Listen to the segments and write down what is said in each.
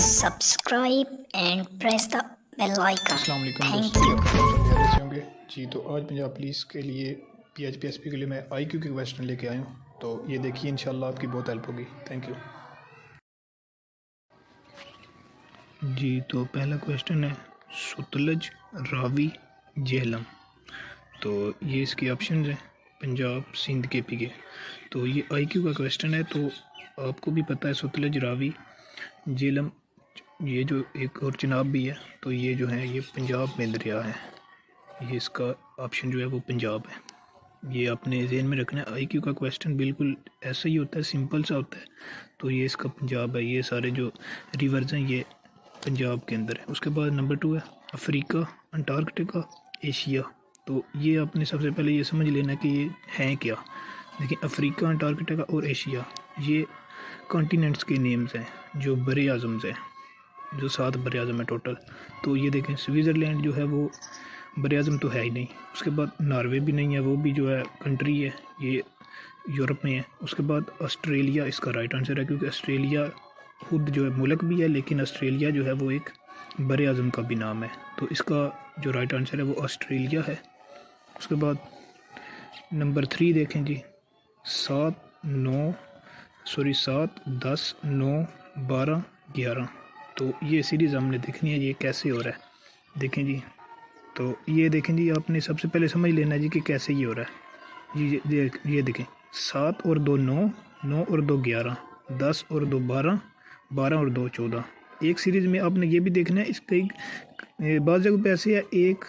subscribe and press the bell icon. अस्सलाम वालेकुम Thank दोस्तों, you. आप सब खैरियत से होंगे जी। तो आज पंजाब पुलिस के लिए PHP SP के लिए मैं IQ के क्वेश्चन लेके आया हूँ। तो ये देखिए, इंशाल्लाह आपकी बहुत हेल्प होगी। थैंक यू जी। तो पहला क्वेश्चन है सतलज, रावी, झेलम। तो ये इसके ऑप्शन हैं पंजाब, सिंध, KP के। तो ये IQ का क्वेश्चन है। तो आपको भी पता है सतलज, रावी, झेलम, ये जो एक और चिनाब भी है, तो ये जो है ये पंजाब में दरिया है। ये इसका ऑप्शन जो है वो पंजाब है। ये आपने ज़हन में रखना है। IQ का क्वेश्चन बिल्कुल ऐसा ही होता है, सिंपल सा होता है। तो ये इसका पंजाब है। ये सारे जो रिवर्स हैं ये पंजाब के अंदर है। उसके बाद नंबर 2 है अफ्रीका, अंटार्कटिका, एशिया। तो ये आपने सबसे पहले ये समझ लेना कि ये हैं क्या। देखिए, अफ्रीका, अंटार्कटिका और एशिया ये कॉन्टिनेंट्स के नेम्स हैं, जो बड़े आज़म्स हैं, जो 7 बड़े आज़म है टोटल। तो ये देखें, स्विट्ज़रलैंड जो है वो बड़े आज़म तो है ही नहीं। उसके बाद नॉर्वे भी नहीं है, वो भी जो है कंट्री है, ये यूरोप में है। उसके बाद ऑस्ट्रेलिया इसका राइट आंसर है, क्योंकि ऑस्ट्रेलिया खुद जो है मुल्क भी है, लेकिन ऑस्ट्रेलिया जो है वो एक बड़े आज़म का भी नाम है। तो इसका जो राइट आंसर है वो ऑस्ट्रेलिया है। उसके बाद नंबर 3 देखें जी, 7, 10, 9, 12, 11। तो ये सीरीज़ हमने देखनी है, ये कैसे हो रहा है। देखें जी, तो ये देखें जी, आपने सबसे पहले समझ लेना जी कि कैसे ये हो रहा है जी। ये देखें, 7 और 2 9, 9 और 2 11, 10 और 2 12, 12 और 2 14। एक सीरीज़ में आपने ये भी देखना है, इसके बाद जगह पे ऐसे है 1,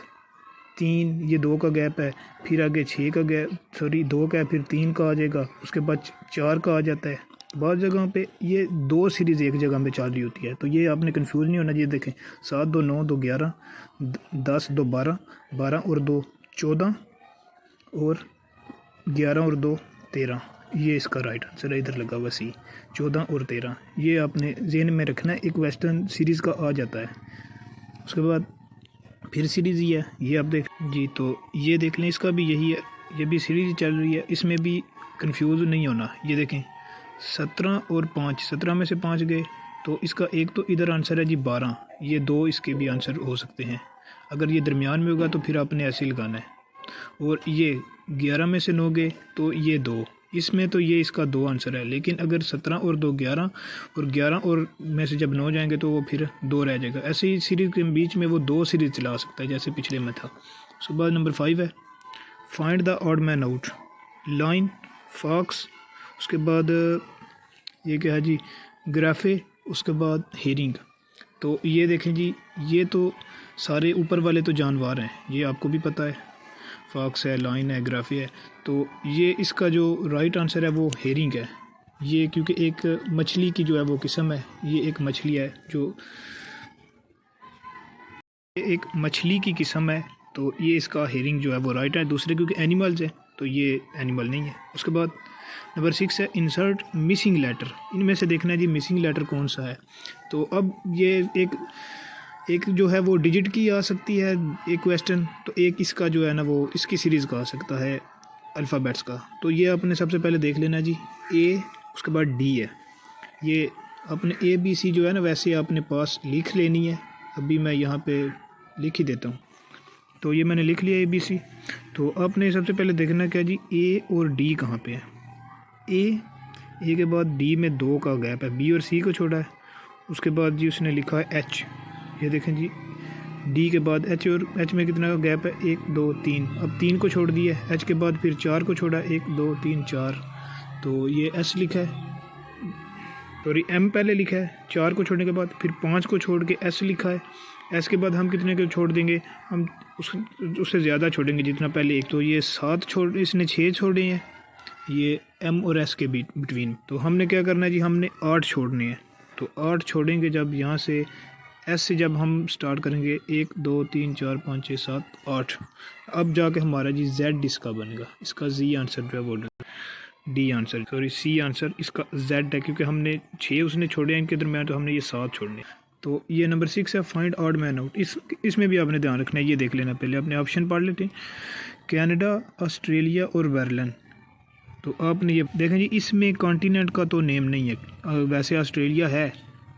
3, ये 2 का गैप है, फिर आगे 6 का गैप, 2 का है, फिर 3 का आ जाएगा, उसके बाद 4 का आ जाता है। बहुत जगहों पे ये 2 सीरीज़ एक जगह में चल रही होती है। तो ये आपने कंफ्यूज नहीं होना। ये देखें, 7, 2, 9, 2, 11, 10, 2, 12, 12 और 2 14, और 11 और 2 13। ये इसका राइट आंसर है, इधर लगा हुआ C, 14 और 13। ये आपने ज़हन में रखना है, एक वेस्टर्न सीरीज़ का आ जाता है। उसके बाद फिर सीरीज़ ही है, ये आप देख जी। तो ये देख लें, इसका भी यही है, ये भी सीरीज़ चल रही है, इसमें भी कंफ्यूज नहीं होना। ये देखें, 17 और 5, 17 में से 5 गए, तो इसका एक तो इधर आंसर है जी 12। ये 2 इसके भी आंसर हो सकते हैं। अगर ये दरमियान में होगा तो फिर आपने ऐसे लगाना है। और ये 11 में से 9 गए, तो ये 2, इसमें तो ये इसका 2 आंसर है। लेकिन अगर 17 और 2 11, और 11 और में से जब 9 जाएंगे तो वो फिर 2 रह जाएगा। ऐसे ही सीरीज़ के बीच में वो 2 सीरीज़ चला सकता है, जैसे पिछले में था। उसके बाद नंबर 5 है find the odd man out, line, fox. उसके बाद ये क्या है जी, ग्राफे। उसके बाद हेरिंग। तो ये देखें जी, ये तो सारे ऊपर वाले तो जानवर हैं, ये आपको भी पता है। फॉक्स है, लाइन है, ग्राफे है। तो ये इसका जो राइट आंसर है वो हेरिंग है। ये क्योंकि एक मछली की जो है वो किस्म है, ये एक मछली है, जो एक मछली की किस्म है। तो ये इसका हेरिंग जो है वो राइट है। दूसरे क्योंकि एनिमल्स है, तो ये एनिमल नहीं है। उसके बाद नंबर 6 है इंसर्ट मिसिंग लेटर। इनमें से देखना है जी मिसिंग लेटर कौन सा है। तो अब ये एक जो है वो डिजिट की आ सकती है एक क्वेश्चन, तो एक इसका जो है ना वो इसकी सीरीज़ का आ सकता है अल्फ़ाबेट्स का। तो ये आपने सबसे पहले देख लेना जी, A, उसके बाद D है। ये अपने ABC जो है ना वैसे आपने पास लिख लेनी है। अभी मैं यहाँ पे लिख ही देता हूँ। तो ये मैंने लिख लिया ABC। तो आपने सबसे पहले देखना क्या जी, A और D कहाँ पे है। A के बाद D में 2 का गैप है, B और C को छोड़ा है। उसके बाद जी उसने लिखा है H। ये देखें जी, D के बाद H, और H में कितना का गैप है, 1, 2, 3। अब 3 को छोड़ दिया, H के बाद फिर 4 को छोड़ा, 1, 2, 3, 4। तो ये S लिखा है, सॉरी M पहले लिखा है, 4 को छोड़ने के बाद फिर 5 को छोड़ के S लिखा है। S के बाद हम कितने को छोड़ देंगे, हम उससे ज़्यादा छोड़ेंगे जितना पहले 1। तो ये 7 छोड़, इसने 6 छोड़े हैं ये M और S के बिटवीन। तो हमने क्या करना है जी, हमने 8 छोड़ने हैं। तो 8 छोड़ेंगे जब यहाँ से S से जब हम स्टार्ट करेंगे, 1, 2, 3, 4, 5, 6, 7, 8। अब जाके हमारा जी Z इसका बनेगा। इसका Z आंसर जो है वो D answer, sorry C answer इसका Z है, क्योंकि हमने 6 उसने छोड़े हैं इनके दरमियान, तो हमने ये 7 छोड़ने। तो ये नंबर 6 है फाइंड ऑड मैन आउट। इसमें भी आपने ध्यान रखना है। ये देख लेना, पहले अपने ऑप्शन पढ़ लेते हैं, कनाडा, ऑस्ट्रेलिया और वेरलन। तो आपने ये देखें जी, इसमें कॉन्टिनेंट का तो नेम नहीं है। वैसे ऑस्ट्रेलिया है,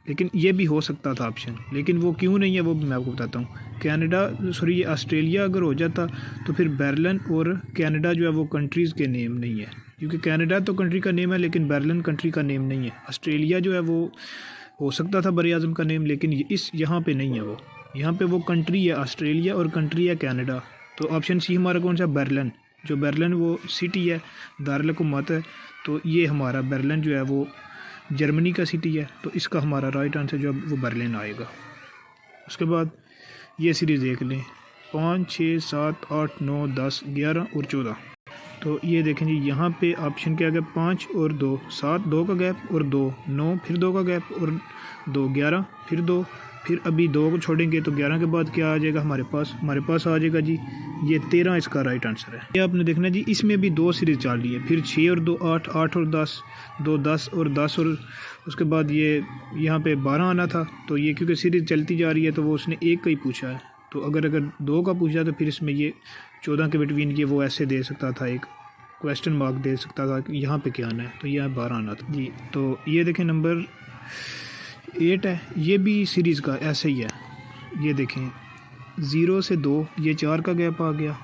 लेकिन ये भी हो सकता था ऑप्शन, लेकिन वो क्यों नहीं है वो भी मैं आपको बताता हूँ। कनाडा सॉरी ये ऑस्ट्रेलिया अगर हो जाता तो फिर बेरलन और कनाडा जो है वो कंट्रीज़ के नेम नहीं है, क्योंकि कनाडा तो कंट्री का नेम है लेकिन बेरलन कंट्री का नेम नहीं है। ऑस्ट्रेलिया जो है वो हो सकता था बर आज़म का नेम, लेकिन यहाँ पे नहीं है वो। यहाँ पे वो कंट्री है ऑस्ट्रेलिया और कंट्री है कनाडा। तो ऑप्शन सी हमारा कौन सा, बेरलन। जो बेरलन वो सिटी है, दारुल हुकूमत है, तो ये हमारा बेरलन जो है वो जर्मनी का सिटी है। तो इसका हमारा राइट आंसर जो है वो बेरलिन आएगा। उसके बाद ये सीरीज़ देख लें, 5, 6, 7, 8, 9, 10, 11 और 14। तो ये देखें जी, यहाँ पे ऑप्शन क्या गया, 5 और 2, 7, 2 का गैप और 2, 9, फिर 2 का गैप और 2, 11, फिर 2, फिर अभी 2 को छोड़ेंगे तो 11 के बाद क्या आ जाएगा हमारे पास आ जाएगा जी ये 13 इसका राइट आंसर है। ये आपने देखना जी, इसमें भी 2 सीरीज़ चल रही है, फिर 6 और 2 8, 8 और 10, 2 10 और 10 और उसके बाद ये यहाँ पे 12 आना था। तो ये क्योंकि सीरीज़ चलती जा रही है तो वो उसने एक का ही पूछा है। तो अगर 2 का पूछा तो फिर इसमें ये 14 के बिटवीन ये वो ऐसे दे सकता था, एक क्वेश्चन मार्क दे सकता था कि यहाँ पे क्या आना है, तो यहाँ 12 आना था जी। तो ये देखें नंबर 8 है, ये भी सीरीज़ का ऐसे ही है। ये देखें 0 से 2 ये 4 का गैप आ गया,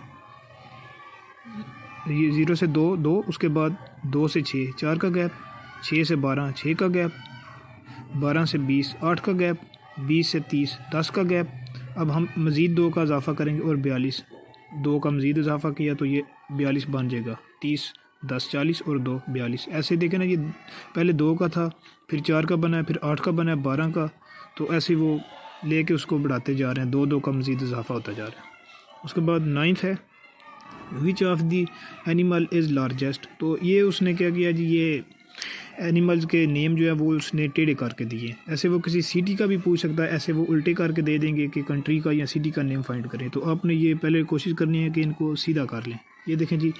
ये 0 से 2 2, उसके बाद 2 से 6 4 का गैप, 6 से 12 6 का गैप, 12 से 20 8 का गैप, 20 से 30 10 का गैप। अब हम मज़ीद 2 का इजाफ़ा करेंगे और 42, 2 का मज़ीद इजाफ़ा किया तो ये 42 बन जाएगा, 30 10 40 और 2 42। ऐसे देखें ना, ये पहले 2 का था, फिर 4 का बना है, फिर 8 का बना है, 12 का। तो ऐसे वो लेके उसको बढ़ाते जा रहे हैं, 2 का मज़ीद इजाफ़ा होता जा रहा है। उसके बाद 9th है, which of the animal is largest. तो ये उसने क्या किया जी, ये एनिमल्स के नेम जो है वो उसने टेढ़े करके दिए। ऐसे वो किसी सिटी का भी पूछ सकता है, ऐसे वो उल्टे करके दे देंगे कि कंट्री का या सिटी का नेम फाइंड करें। तो आपने ये पहले कोशिश करनी है कि इनको सीधा कर लें। ये देखें जी,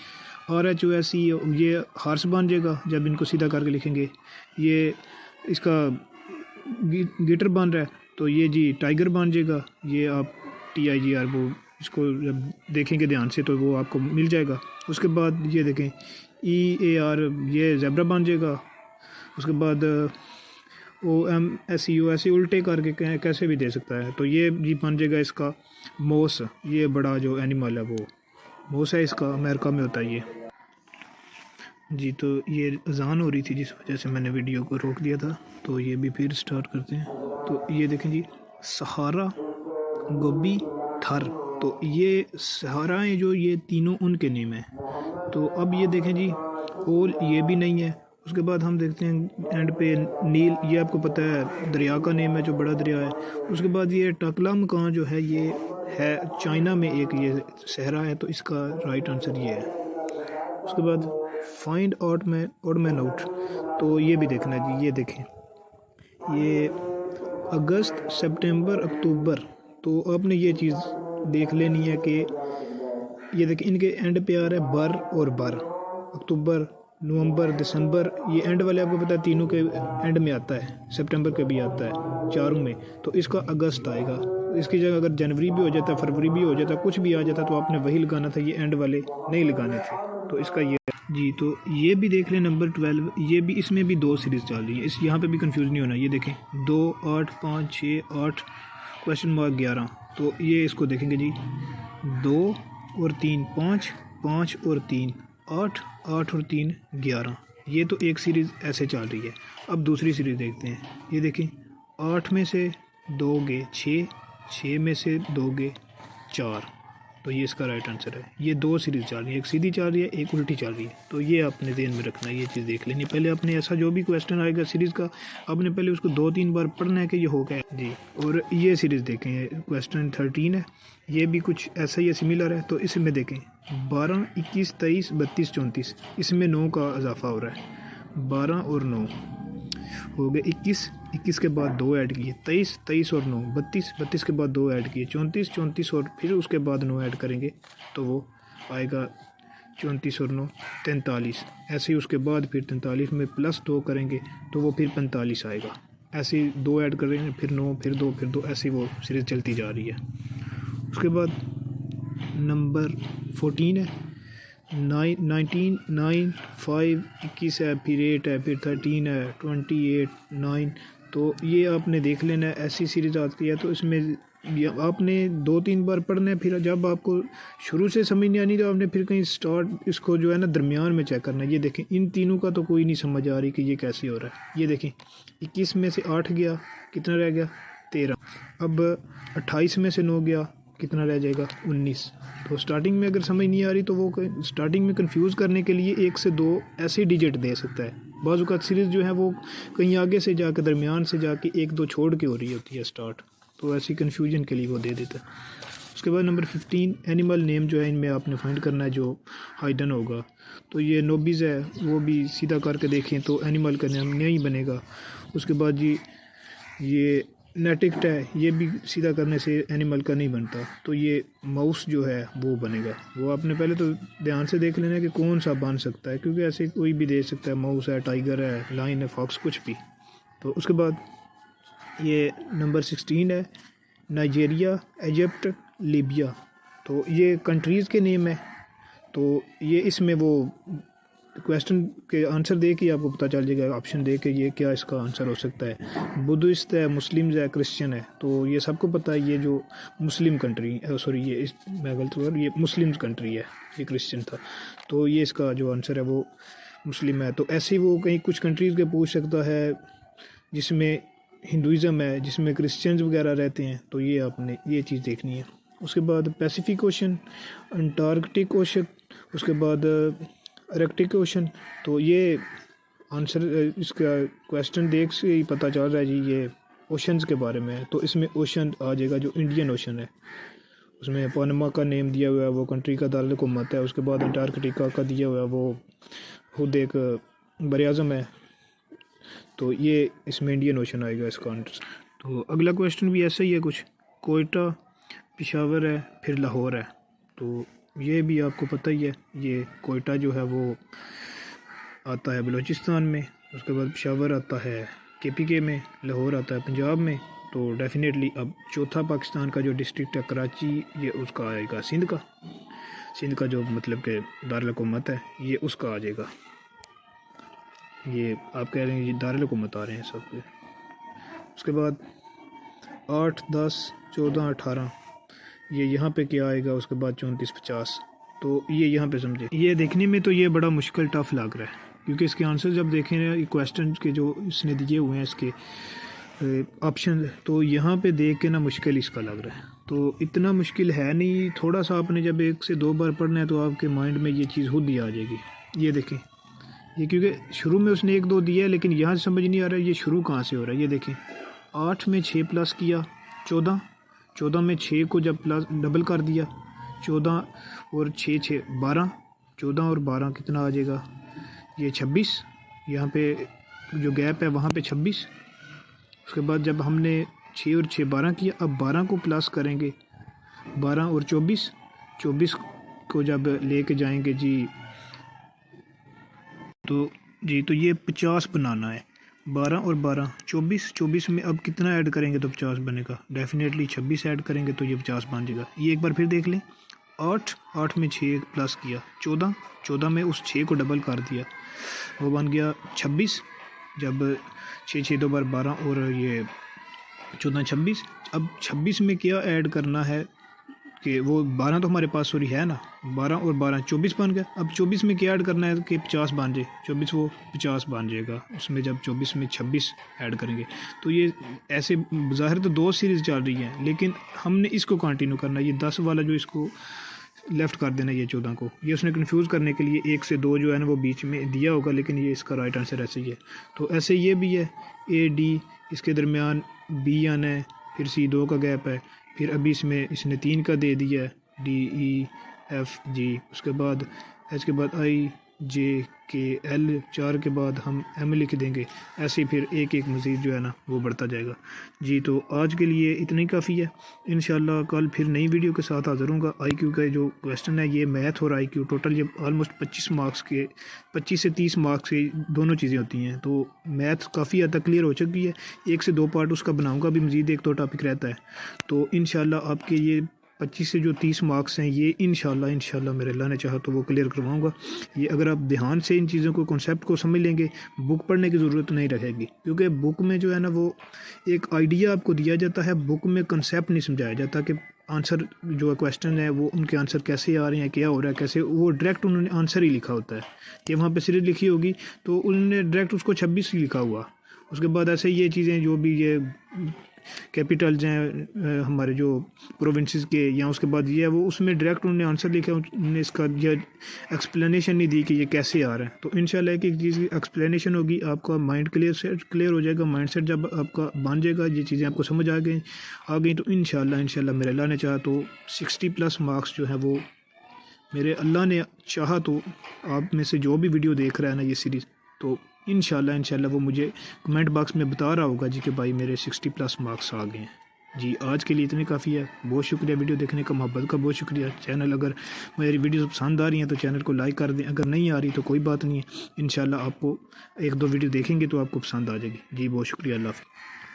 RHOS, ये हार्स बन जाएगा जब इनको सीधा करके लिखेंगे। ये इसका गिटर बन रहा है तो ये जी टाइगर बन जाएगा। ये आप TIGR वो इसको जब देखेंगे ध्यान से तो वो आपको मिल जाएगा। उसके बाद ये देखें EAR, ये ज़ेब्रा बन जाएगा। उसके बाद OMSEO ऐसे उल्टे करके कैसे भी दे सकता है। तो ये जी बन जाएगा इसका मोस, ये बड़ा जो एनिमल है वो मोस है, इसका अमेरिका में होता है ये जी। तो ये अजान हो रही थी जिस वजह से मैंने वीडियो को रोक दिया था, तो ये भी फिर स्टार्ट करते हैं। तो ये देखें जी, सहारा, गोबी, थर। तो ये सहाराएँ जो ये तीनों उनके नेम हैं। तो अब ये देखें जी, ओल ये भी नहीं है। उसके बाद हम देखते हैं एंड पे नील, ये आपको पता है दरिया का नेम है जो बड़ा दरिया है। उसके बाद ये टकला मकान जो है ये है चाइना में एक ये सहरा है, तो इसका राइट आंसर ये है। उसके बाद फाइंड ऑड मैन आउट, तो ये भी देखना है जी। ये देखें, ये अगस्त सितंबर अक्टूबर, तो आपने ये चीज़ देख लेनी है कि ये देखें इनके एंड पे आ रहा है बर और बर, अक्टूबर नवंबर दिसंबर, ये एंड वाले आपको पता है तीनों के एंड में आता है, सितंबर के भी आता है चारों में। तो इसका अगस्त आएगा। इसकी जगह अगर जनवरी भी हो जाता, फरवरी भी हो जाता, कुछ भी आ जाता तो आपने वही लगाना था, ये एंड वाले नहीं लगाने थे। तो इसका ये जी। तो ये भी देख लें नंबर 12, ये भी, इसमें भी 2 सीरीज़ चल रही है। इस यहाँ पे भी कंफ्यूज नहीं होना। ये देखें 2 8 5 6 8 क्वेश्चन मार्क 11। तो ये इसको देखेंगे जी, 2 और 3 5, 5 और 3 8, 8 और 3 11। ये तो एक सीरीज़ ऐसे चल रही है। अब दूसरी सीरीज़ देखते हैं। ये देखें 8 में से 2 गए 6, 6 में से 2 गए 4। तो ये इसका राइट आंसर है। ये 2 सीरीज़ चल रही है, एक सीधी चल रही है, एक उल्टी चल रही है। तो ये आपने ध्यान में रखना है, ये चीज़ देख लेनी पहले। आपने ऐसा जो भी क्वेश्चन आएगा सीरीज़ का, आपने पहले उसको 2-3 बार पढ़ना है कि ये हो गया जी। और ये सीरीज़ देखें, क्वेश्चन 13 है, ये भी कुछ ऐसा ही सिमिलर है। तो इसमें देखें 12 21 23 32 34, इसमें 9 का इजाफा हो रहा है। 12 और 9 हो गए 21, 21 के बाद 2 ऐड किए 23, 23 और 9 32, 32 के बाद 2 ऐड किए 34, 34 और फिर उसके बाद 9 ऐड करेंगे तो वो आएगा 34 और 9 43। ऐसे ही उसके बाद फिर 43 में प्लस 2 करेंगे तो वो फिर 45 आएगा। ऐसे ही 2 ऐड करेंगे, फिर 9, फिर 2, फिर 2, ऐसे वो सीरीज़ चलती जा रही है। उसके बाद नंबर 14 है, 19 9 5 21 है, फिर 8 है, फिर 13 है, 28 9 तो ये आपने देख लेना है। ऐसी सीरीज़ आती है तो इसमें आपने 2-3 बार पढ़ना है। फिर जब आपको शुरू से समझ नहीं आनी तो आपने फिर कहीं स्टार्ट इसको जो है ना दरमियान में चेक करना है। ये देखें, इन तीनों का तो कोई नहीं समझ आ रही कि ये कैसे हो रहा है। ये देखें, 21 में से 8 गया, कितना रह गया 13। अब 28 में से 9 गया, कितना रह जाएगा 19। तो स्टार्टिंग में अगर समझ नहीं आ रही तो वो स्टार्टिंग में कंफ्यूज करने के लिए 1 से 2 ऐसे डिजिट दे सकता है। बाज़ औक़ात सीरीज़ जो है वो कहीं आगे से जाकर दरमियान से जाके 1-2 छोड़ के हो रही होती है स्टार्ट, तो ऐसी कन्फ्यूजन के लिए वो दे देता है। उसके बाद नंबर 15 एनिमल नेम जो है इनमें आपने फाइंड करना है जो हाइडन होगा। तो ये नोबीज़ है, वो भी सीधा करके देखें तो एनिमल का नाम नहीं बनेगा। उसके बाद जी ये नेटिक्ट है, ये भी सीधा करने से एनिमल का नहीं बनता। तो ये माउस जो है वो बनेगा। वो आपने पहले तो ध्यान से देख लेना कि कौन सा बन सकता है, क्योंकि ऐसे कोई भी दे सकता है। माउस है, टाइगर है, लाइन है, फॉक्स, कुछ भी। तो उसके बाद ये नंबर 16 है नाइजीरिया, इजिप्ट, लीबिया। तो ये कंट्रीज़ के नेम है। तो ये इसमें वो क्वेश्चन के आंसर दे के आपको पता चल जाएगा, ऑप्शन दे के ये क्या इसका आंसर हो सकता है। बुद्धिस्ट है, मुस्लिम्स है, क्रिश्चियन है। तो ये सबको पता है ये जो मुस्लिम कंट्री, सॉरी ये मैं गलत हुआ, ये मुस्लिम्स कंट्री है, ये क्रिश्चियन था। तो ये इसका जो आंसर है वो मुस्लिम है। तो ऐसे ही वो कहीं कुछ कंट्रीज़ के पूछ सकता है जिसमें हिंदुज़म है, जिसमें क्रिश्चियंस वगैरह रहते हैं। तो ये आपने ये चीज़ देखनी है। उसके बाद पैसिफिक ओशन, अंटार्कटिक ओशन, उसके बाद आर्कटिक ओशन। तो ये आंसर इसका क्वेश्चन देख से ही पता चल रहा है जी ये ओशंस के बारे में है। तो इसमें ओशन आ जाएगा जो इंडियन ओशन है। उसमें पनामा का नेम दिया हुआ है, वो कंट्री का दारुल-ए-हुकूमत है। उसके बाद अंटार्कटिका का दिया हुआ है, वो खुद एक बर-ए-आज़म है। तो ये इसमें इंडियन ओशन आएगा इसका आंसर। तो अगला क्वेश्चन भी ऐसा ही है कुछ। कोयटा, पेशावर है, फिर लाहौर है। तो ये भी आपको पता ही है, ये कोयटा जो है वो आता है बलूचिस्तान में। उसके बाद पेशावर आता है KPK में, लाहौर आता है पंजाब में। तो डेफिनेटली अब चौथा पाकिस्तान का जो डिस्ट्रिक्ट है कराची, ये उसका आएगा सिंध का। सिंध का जो मतलब कि दारुल-ए-हुकूमत है, ये उसका आ जाएगा। ये आप कह रहे हैं ये दारुल-ए-हुकूमत आ रहे हैं सब के। उसके बाद 8, 10, 14, 18 ये यहाँ पे क्या आएगा। उसके बाद 34, 50। तो ये यहाँ पे समझे, ये देखने में तो ये बड़ा मुश्किल टफ़ लग रहा है, क्योंकि इसके आंसर जब देखें ना क्वेश्चन के जो इसने दिए हुए हैं इसके ऑप्शन, तो यहाँ पे देख के ना मुश्किल इसका लग रहा है। तो इतना मुश्किल है नहीं, थोड़ा सा आपने जब 1 से 2 बार पढ़ना है तो आपके माइंड में ये चीज़ खुद ही आ जाएगी। ये देखें, ये क्योंकि शुरू में उसने 1-2 दिया है, लेकिन यहाँ से समझ नहीं आ रहा है ये शुरू कहाँ से हो रहा है। ये देखें, 8 में 6 प्लस किया 14, 14 में 6 को जब प्लस डबल कर दिया 14 और 6 12, 14 और 12 कितना आ जाएगा, ये 26। यहाँ पे जो गैप है वहाँ पे 26। उसके बाद जब हमने 6 और 6 12 किया, अब 12 को प्लस करेंगे, 12 और 24, 24 को जब लेके जाएंगे जी तो ये 50 बनाना है। 12 और 12 24, 24 में अब कितना ऐड करेंगे तो 50 बनेगा। डेफिनेटली 26 ऐड करेंगे तो ये 50 बन जाएगा। ये एक बार फिर देख लें, 8 में 6 प्लस किया 14, 14 में उस 6 को डबल कर दिया, वो बन गया 26। जब 6 2 बार 12 और ये 14 26। अब 26 में क्या ऐड करना है कि वो 12 तो हमारे पास सॉरी है ना, 12 और 12 24 बन गया। अब 24 में क्या ऐड करना है कि 50 बन जाए, 24 वो 50 बन जाएगा। उसमें जब 24 में 26 ऐड करेंगे तो ये ऐसे ज़ाहिर तो 2 सीरीज़ चल रही हैं, लेकिन हमने इसको कंटिन्यू करना है। ये 10 वाला जो इसको लेफ़्ट कर देना, ये 14 को, ये उसने कंफ्यूज करने के लिए 1 से 2 जो है ना वो बीच में दिया होगा, लेकिन ये इसका राइट आंसर ऐसे ही है। तो ऐसे ये भी है AD, इसके दरमियान B आना है, फिर C 2 का गैप है, फिर अभी इसमें इसने 3 का दे दिया है DEFG। उसके बाद H के बाद IJKL, 4 के बाद हम M लिख देंगे। ऐसे ही फिर एक एक मज़ीद जो है ना वो बढ़ता जाएगा जी। तो आज के लिए इतना ही काफ़ी है। इंशाल्लाह कल फिर नई वीडियो के साथ हाज़िर हूँगा। IQ का जो क्वेश्चन है ये मैथ और IQ टोटल ये ऑलमोस्ट 25 मार्क्स के, 25 से 30 मार्क्स के दोनों चीज़ें होती हैं। तो मैथ काफ़ी हद तक क्लियर हो चुकी है। 1 से 2 पार्ट उसका बनाऊँगा, भी मज़ीद 1-2 टॉपिक रहता है। तो इंशाल्लाह आपके ये 25 से जो 30 मार्क्स हैं ये इंशाल्लाह मेरे अल्लाह ने चाहा तो वो क्लियर करवाऊंगा। ये अगर आप ध्यान से इन चीज़ों को कॉन्सेप्ट को समझ लेंगे, बुक पढ़ने की ज़रूरत नहीं रहेगी, क्योंकि बुक में जो है ना वो एक आइडिया आपको दिया जाता है, बुक में कंसेप्ट नहीं समझाया जाता कि आंसर जो क्वेश्चन है वो उनके आंसर कैसे आ रहे हैं, क्या हो रहा है, कैसे, वो डायरेक्ट उन्होंने आंसर ही लिखा होता है कि वहाँ पे सीरीज लिखी होगी तो उन्होंने डायरेक्ट उसको 26 लिखा हुआ। उसके बाद ऐसे ये चीज़ें जो भी ये कैपिटल्स हैं हमारे जो प्रोविंसेस के, या उसके बाद ये है वो उसमें डायरेक्ट उन्होंने आंसर लिखा, उन्होंने इसका ये एक्सप्लेनेशन नहीं दी कि ये कैसे आ रहा है। तो इंशाल्लाह एक चीज़ की एक्सप्लेनेशन होगी, आपका माइंड क्लियर हो जाएगा। माइंड सेट जब आपका बन जाएगा, ये चीज़ें आपको समझ आ गई तो इंशाल्लाह मेरे अल्लाह ने चाहा तो 60+ मार्क्स जो है वो मेरे अल्लाह ने चाहा तो आप में से जो भी वीडियो देख रहा है ना ये सीरीज़, तो इंशाल्लाह वो मुझे कमेंट बॉक्स में बता रहा होगा जी कि भाई मेरे 60+ मार्क्स आ गए हैं। जी आज के लिए इतने काफ़ी है। बहुत शुक्रिया वीडियो देखने का, मोहब्बत का बहुत शुक्रिया। चैनल अगर मेरी वीडियो पसंद आ रही हैं तो चैनल को लाइक कर दें, अगर नहीं आ रही तो कोई बात नहीं है, इंशाल्लाह आपको 1-2 वीडियो देखेंगे तो आपको पसंद आ जाएगी। जी बहुत शुक्रिया, अल्लाह हाफ़िज़।